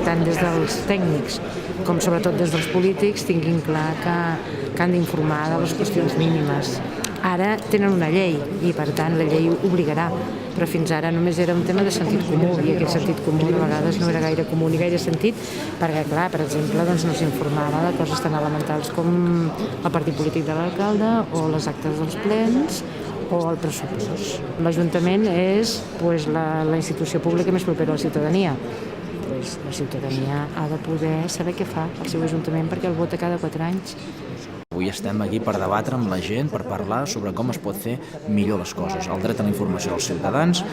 tant des dels tècnics com sobretot des dels polítics tinguin clar que han d'informar de les qüestions mínimes. Ara tenen una llei i per tant la llei obligarà, però fins ara només era un tema de sentit comú i aquest sentit comú de vegades no era gaire comú ni gaire sentit perquè, clar, per exemple, doncs no s'informava de coses tan elementals com el partit polític de l'alcalde o les actes dels plens o el pressupost. L'Ajuntament és la institució pública més propera a la ciutadania. La ciutadania ha de poder saber què fa el seu Ajuntament perquè el vota cada 4 anys. Avui estem aquí per debatre amb la gent, per parlar sobre com es pot fer millor les coses. El dret a la informació dels ciutadans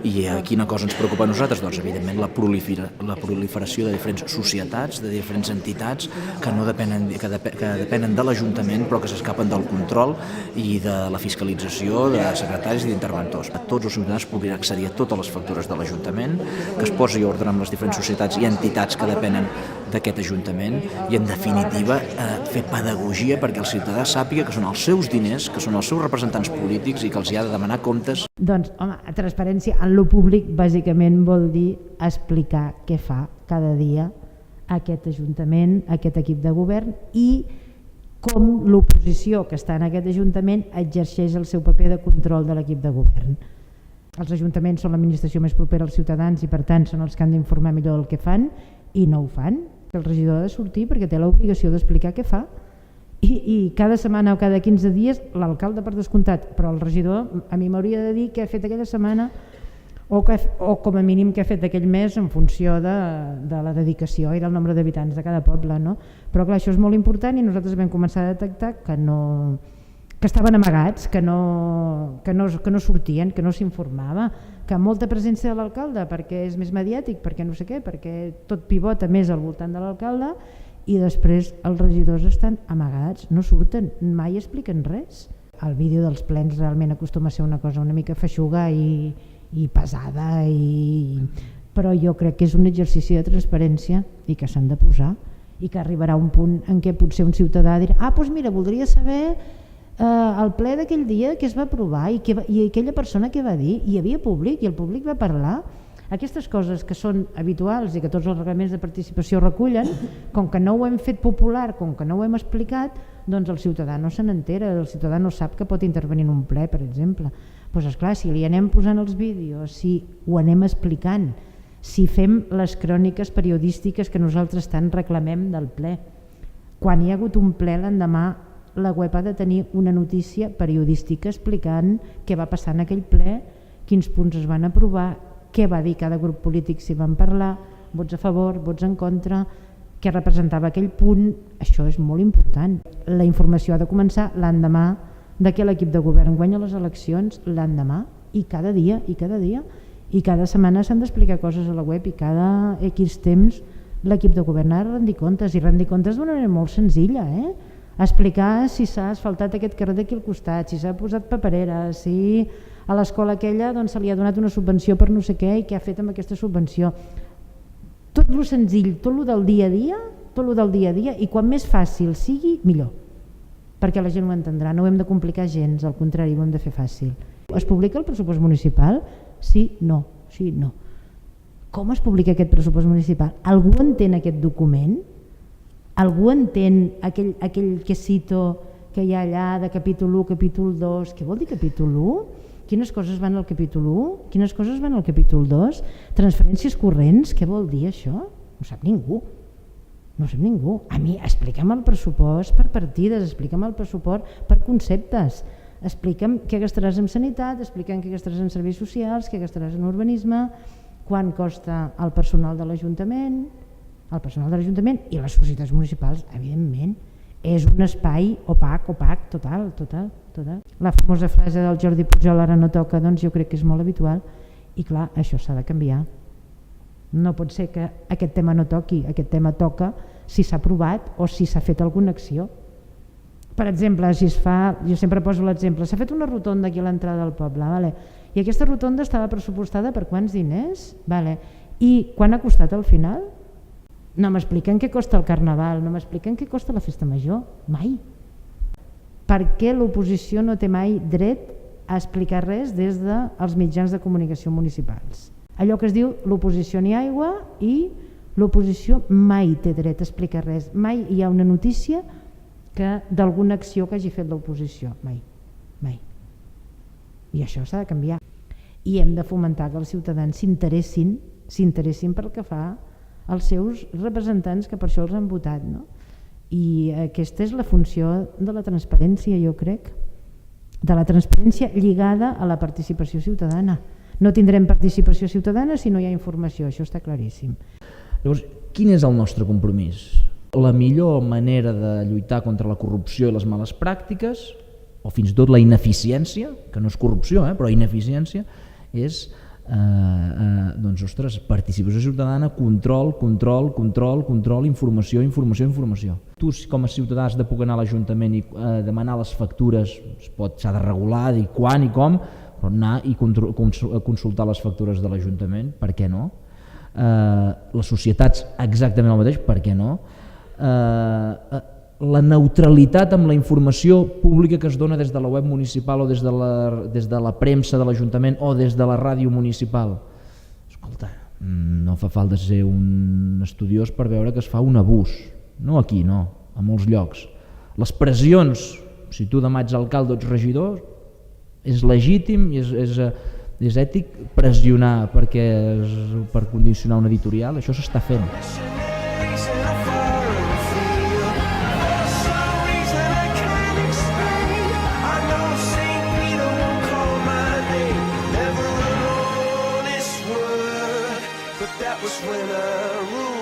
i quina cosa ens preocupa a nosaltres? Doncs, evidentment, la proliferació de diferents societats, de diferents entitats que depenen de l'Ajuntament però que s'escapen del control i de la fiscalització de secretaris i d'interventors. Tots els ciutadans puguin accedir a totes les factures de l'Ajuntament, que es posi ordre amb les diferents societats i entitats que depenen d'aquest Ajuntament i, en definitiva, fer pedagogia perquè el ciutadà sàpiga que són els seus diners, que són els seus representants polítics i que els hi ha de demanar comptes. Doncs, home, transparència en lo públic bàsicament vol dir explicar què fa cada dia aquest Ajuntament, aquest equip de govern i com l'oposició que està en aquest Ajuntament exerceix el seu paper de control de l'equip de govern. Els ajuntaments són l'administració més propera als ciutadans i per tant són els que han d'informar millor del que fan i no ho fan. El regidor ha de sortir perquè té l'obligació d'explicar què fa i cada setmana o cada 15 dies l'alcalde per descomptat, però el regidor a mi m'hauria de dir què ha fet aquella setmana o com a mínim què ha fet aquell mes en funció de la dedicació i del nombre d'habitants de cada poble, no? Però clar, això és molt important i nosaltres vam començar a detectar que estaven amagats, que no sortien, que no s'informava, que molta presència de l'alcalde perquè és més mediàtic, perquè no sé què, perquè tot pivota més al voltant de l'alcalde i després els regidors estan amagats, no surten, mai expliquen res. El vídeo dels plens realment acostuma a ser una cosa una mica feixuga i pesada, però jo crec que és un exercici de transparència i que s'han de posar i que arribarà un punt en què potser un ciutadà dirà doncs mira, voldria saber el ple d'aquell dia que es va aprovar i aquella persona què va dir, hi havia públic i el públic va parlar. Aquestes coses que són habituals i que tots els reglaments de participació recullen, com que no ho hem fet popular, com que no ho hem explicat, doncs el ciutadà no se n'entera, el ciutadà no sap que pot intervenir en un ple, per exemple. Doncs esclar, si li anem posant els vídeos, si ho anem explicant, si fem les cròniques periodístiques que nosaltres tant reclamem del ple, quan hi ha hagut un ple l'endemà la web ha de tenir una notícia periodística explicant què va passar en aquell ple, quins punts es van aprovar, què va dir cada grup polític si van parlar, vots a favor, vots en contra, què representava aquell punt. Això és molt important. La informació ha de començar l'endemà de que l'equip de govern guanya les eleccions, l'endemà i cada dia i cada setmana s'han d'explicar coses a la web i cada X temps l'equip de govern ha de rendir comptes i rendir comptes d'una manera molt senzilla, explicar si s'ha asfaltat aquest carrer d'aquí al costat, si s'ha posat paperera, si a l'escola aquella se li ha donat una subvenció per no sé què i què ha fet amb aquesta subvenció. Tot lo senzill, tot lo del dia a dia i quan més fàcil sigui, millor, perquè la gent ho entendrà, no ho hem de complicar gens, al contrari, ho hem de fer fàcil. Es publica el pressupost municipal? Sí, no. Com es publica aquest pressupost municipal? Algú entén aquest document? Algú entén aquell quesito que hi ha allà de capítol 1, capítol 2? Què vol dir capítol 1? Quines coses van al capítol 1? Quines coses van al capítol 2? Transferències corrents? Què vol dir això? No sap ningú. A mi, explica'm el pressupost per partides, explica'm el pressupost per conceptes, explica'm què gastaràs en sanitat, explica'm què gastaràs en serveis socials, què gastaràs en urbanisme, quant costa el personal de l'Ajuntament. El personal de l'Ajuntament i les societats municipals, evidentment, és un espai opac, total. La famosa frase del Jordi Pujol, ara no toca, doncs jo crec que és molt habitual i clar, això s'ha de canviar. No pot ser que aquest tema no toqui, aquest tema toca si s'ha aprovat o si s'ha fet alguna acció. Per exemple, jo sempre poso l'exemple, s'ha fet una rotonda aquí a l'entrada del poble, i aquesta rotonda estava pressupostada per quants diners? I quan ha costat al final? No m'expliquen què costa el Carnaval, no m'expliquen què costa la Festa Major, mai. Per què l'oposició no té mai dret a explicar res des dels mitjans de comunicació municipals? Allò que es diu l'oposició ni aigua i L'oposició mai té dret a explicar res, mai hi ha una notícia d'alguna acció que hagi fet l'oposició, mai. I això s'ha de canviar. I hem de fomentar que els ciutadans s'interessin pel que fa als seus representants, que per això els han votat, no? I aquesta és la funció de la transparència, jo crec, de la transparència lligada a la participació ciutadana. No tindrem participació ciutadana si no hi ha informació, això està claríssim. Llavors, quin és el nostre compromís? La millor manera de lluitar contra la corrupció i les males pràctiques, o fins i tot la ineficiència, que no és corrupció, però ineficiència, és doncs, ostres, participació ciutadana, control, informació. Tu, com a ciutadà, has de poder anar a l'Ajuntament i demanar les factures, s'ha de regular, dir quan i com, però anar i consultar les factures de l'Ajuntament, per què no? Les societats exactament el mateix, per què no? La neutralitat amb la informació pública que es dona des de la web municipal o des de la premsa de l'Ajuntament o des de la ràdio municipal. Escolta, no fa falta ser un estudiós per veure que es fa un abús. No aquí, no, a molts llocs. Les pressions, si tu demà ets alcalde o ets regidor, és legítim i és ètic pressionar per condicionar un editorial, això s'està fent. That was when I ruled.